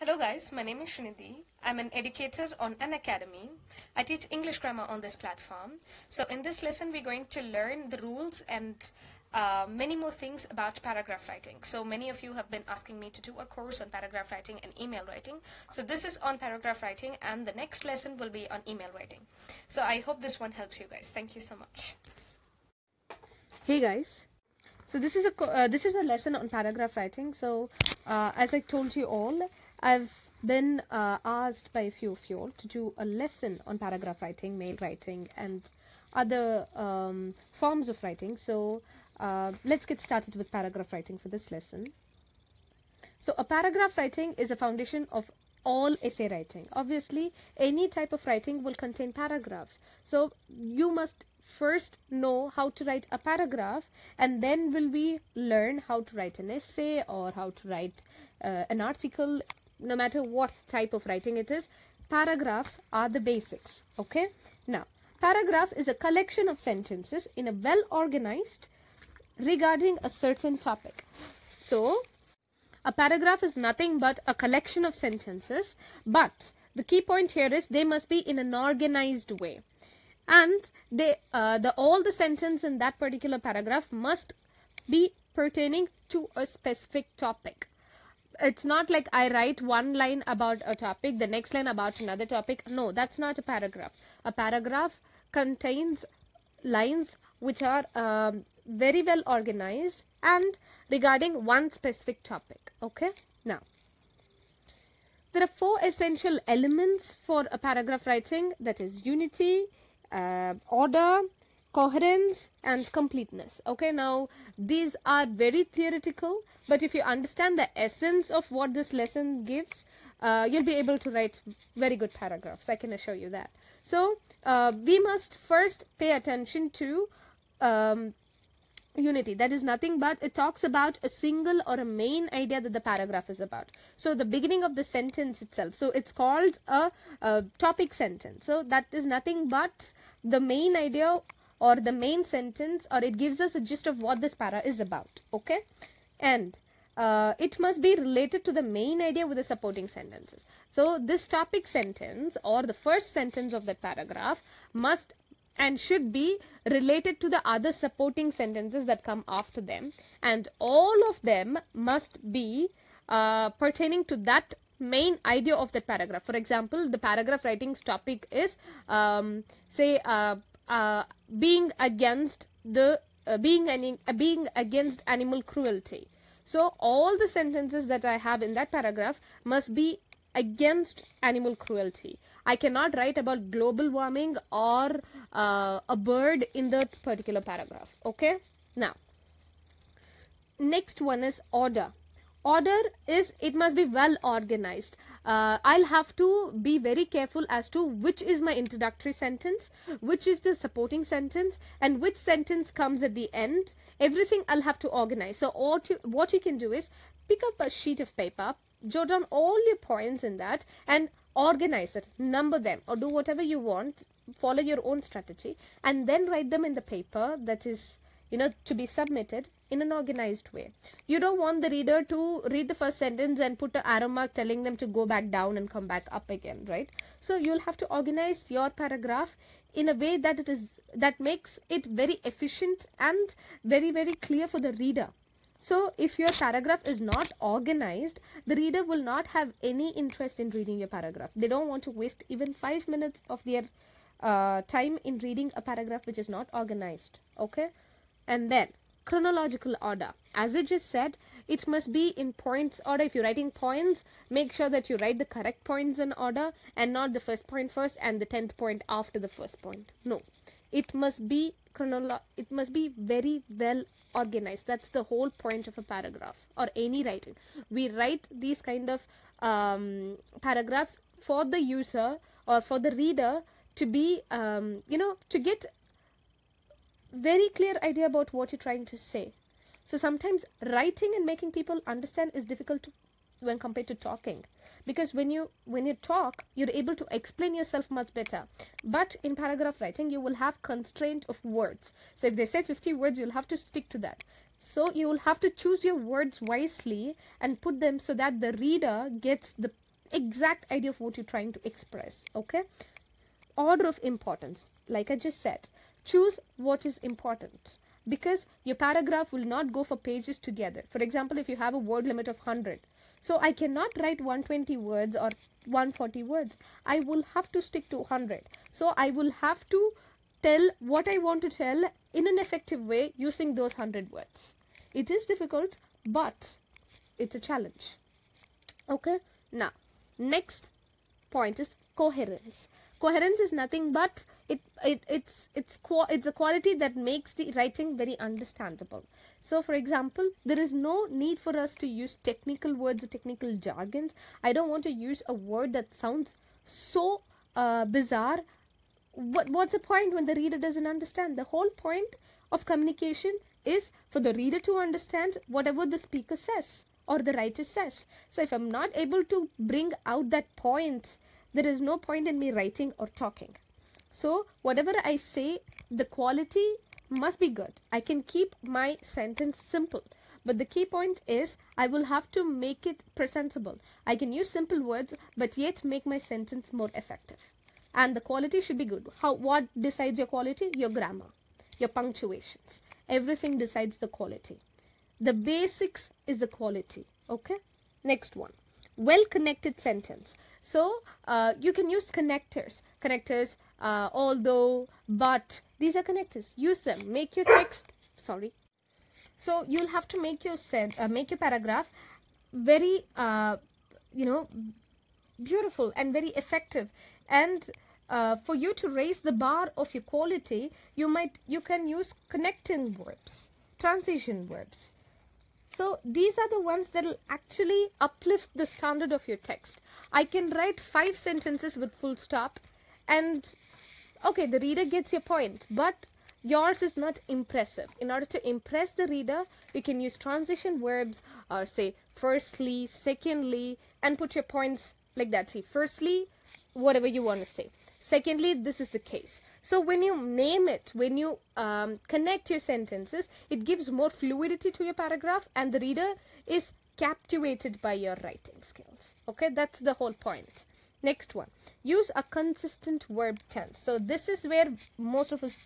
Hello guys, my name is Srinidhi. I'm an educator on Unacademy. I teach English grammar on this platform. So in this lesson, we're going to learn the rules and many more things about paragraph writing. So many of you have been asking me to do a course on paragraph writing and email writing. So this is on paragraph writing and the next lesson will be on email writing. So I hope this one helps you guys. Thank you so much. Hey guys, so this is a lesson on paragraph writing. So as I told you all, I've been asked by a few of you all to do a lesson on paragraph writing, mail writing and other forms of writing. So let's get started with paragraph writing for this lesson. So a paragraph writing is a foundation of all essay writing. Obviously any type of writing will contain paragraphs, so you must first know how to write a paragraph, and then will we learn how to write an essay or how to write an article. No matter what type of writing it is, paragraphs are the basics. Okay, now paragraph is a collection of sentences in a well organized regarding a certain topic. So a paragraph is nothing but a collection of sentences, but the key point here is they must be in an organized way, and they all the sentence in that particular paragraph must be pertaining to a specific topic. It's not like I write one line about a topic, the next line about another topic. No, that's not a paragraph. A paragraph contains lines which are very well organized and regarding one specific topic. Okay, now there are four essential elements for a paragraph writing, that is unity, order, coherence and completeness. Okay, now these are very theoretical, but if you understand the essence of what this lesson gives, you'll be able to write very good paragraphs, I can assure you that. So we must first pay attention to unity. That is nothing but it talks about a single or a main idea that the paragraph is about. So the beginning of the sentence itself, so it's called a topic sentence. So that is nothing but the main idea or the main sentence, or it gives us a gist of what this para is about. Okay, and it must be related to the main idea with the supporting sentences. So this topic sentence or the first sentence of the paragraph must and should be related to the other supporting sentences that come after them, and all of them must be pertaining to that main idea of the paragraph. For example, the paragraph writing's topic is being against animal cruelty. So all the sentences that I have in that paragraph must be against animal cruelty. I cannot write about global warming or a bird in that particular paragraph. Okay, now next one is order. Order is, it must be well organized. I'll have to be very careful as to which is my introductory sentence, which is the supporting sentence, and which sentence comes at the end. Everything I'll have to organize. So what you can do is pick up a sheet of paper, jot down all your points in that and organize it, number them, or do whatever you want, follow your own strategy, and then write them in the paper that is, you know, to be submitted in an organized way. You don't want the reader to read the first sentence and put an arrow mark telling them to go back down and come back up again, right? So you'll have to organize your paragraph in a way that that makes it very efficient and very, very clear for the reader. So if your paragraph is not organized, the reader will not have any interest in reading your paragraph. They don't want to waste even 5 minutes of their time in reading a paragraph which is not organized. Okay, and then chronological order. As I just said, it must be in points order. If you're writing points, make sure that you write the correct points in order and not the first point first and the 10th point after the first point. No, it must be it must be very well organized. That's the whole point of a paragraph or any writing. We write these kind of paragraphs for the user or for the reader to be you know, to get very clear idea about what you're trying to say. So sometimes writing and making people understand is difficult when compared to talking, because when you talk, you're able to explain yourself much better, but in paragraph writing you will have constraint of words. So if they say 50 words, you'll have to stick to that. So you will have to choose your words wisely and put them so that the reader gets the exact idea of what you're trying to express. Okay, order of importance, like I just said, choose what is important, because your paragraph will not go for pages together. For example, if you have a word limit of 100, so I cannot write 120 words or 140 words. I will have to stick to 100. So I will have to tell what I want to tell in an effective way using those 100 words. It is difficult, but it's a challenge. Okay, now next point is coherence. Coherence is nothing but it's a quality that makes the writing very understandable. So for example, there is no need for us to use technical words or technical jargons. I don't want to use a word that sounds so bizarre. What's the point when the reader doesn't understand? The whole point of communication is for the reader to understand whatever the speaker says or the writer says. So if I'm not able to bring out that point, there is no point in me writing or talking. So whatever I say, the quality must be good. I can keep my sentence simple, but the key point is I will have to make it presentable. I can use simple words, but yet make my sentence more effective. And the quality should be good. What decides your quality? Your grammar, your punctuations. Everything decides the quality. The basics is the quality. Okay. Next one, well-connected sentence. So you can use connectors. Although, but, these are connectors. Use them. Make your text. Sorry. So you'll have to make your paragraph very beautiful and very effective. And for you to raise the bar of your quality, you can use connecting verbs, transition verbs. So these are the ones that will actually uplift the standard of your text. I can write 5 sentences with full stop, and okay, the reader gets your point, but yours is not impressive. In order to impress the reader, you can use transition verbs, or say firstly, secondly, and put your points like that. See, firstly, whatever you want to say. Secondly, this is the case. So when you name it, when you connect your sentences, it gives more fluidity to your paragraph, and the reader is captivated by your writing skills. Okay, that's the whole point. Next one, use a consistent verb tense. So this is where most of us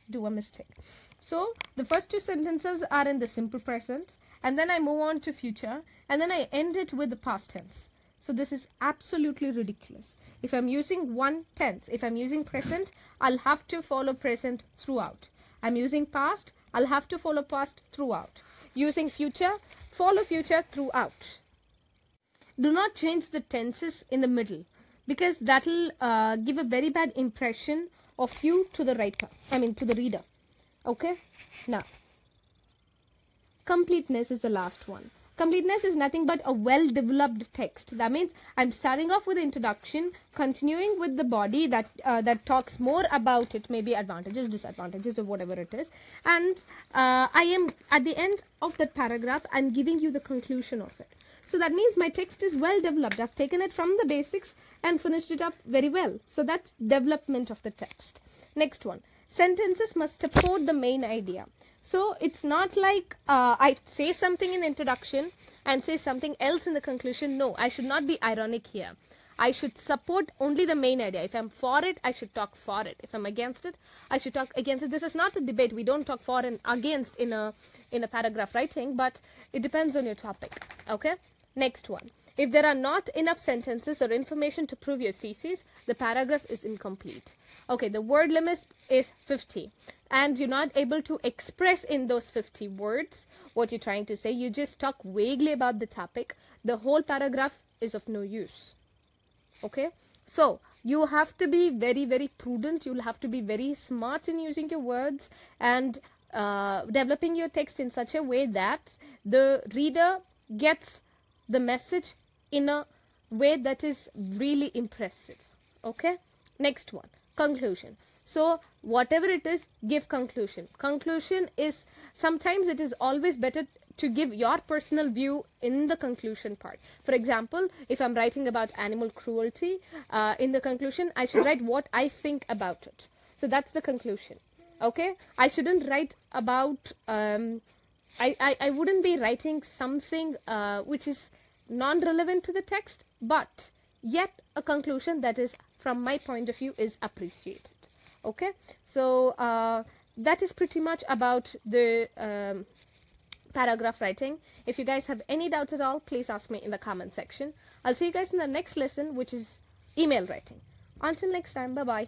do a mistake. So the first 2 sentences are in the simple present, and then I move on to future, and then I end it with the past tense. So this is absolutely ridiculous. If I'm using one tense, if I'm using present, I'll have to follow present throughout. I'm using past, I'll have to follow past throughout. Using future, follow future throughout. Do not change the tenses in the middle, because that will give a very bad impression of you to the writer, to the reader. Okay? Now, completeness is the last one. Completeness is nothing but a well-developed text. That means I'm starting off with the introduction, continuing with the body that talks more about it, maybe advantages, disadvantages, or whatever it is. And I am, at the end of that paragraph, I'm giving you the conclusion of it. So that means my text is well developed. I've taken it from the basics and finished it up very well. So that's development of the text. Next one, sentences must support the main idea. So it's not like I say something in the introduction and say something else in the conclusion. No, I should not be ironic here. I should support only the main idea. If I'm for it, I should talk for it. If I'm against it, I should talk against it. This is not a debate. We don't talk for and against in a paragraph writing, but it depends on your topic. Okay? Next one. If there are not enough sentences or information to prove your thesis, the paragraph is incomplete. Okay, the word limit is 50, and you're not able to express in those 50 words what you're trying to say. You just talk vaguely about the topic. The whole paragraph is of no use. Okay, so you have to be very, very prudent. You'll have to be very smart in using your words and developing your text in such a way that the reader gets the message in a way that is really impressive. Okay, next one, conclusion. So whatever it is, give conclusion. Conclusion is, sometimes it is always better to give your personal view in the conclusion part. For example, if I'm writing about animal cruelty, in the conclusion I should write what I think about it. So that's the conclusion. Okay, I shouldn't write about I wouldn't be writing something which is non-relevant to the text, but yet a conclusion that is, from my point of view, is appreciated. Okay, so that is pretty much about the paragraph writing. If you guys have any doubts at all, please ask me in the comment section. I'll see you guys in the next lesson, which is email writing. Until next time, bye bye.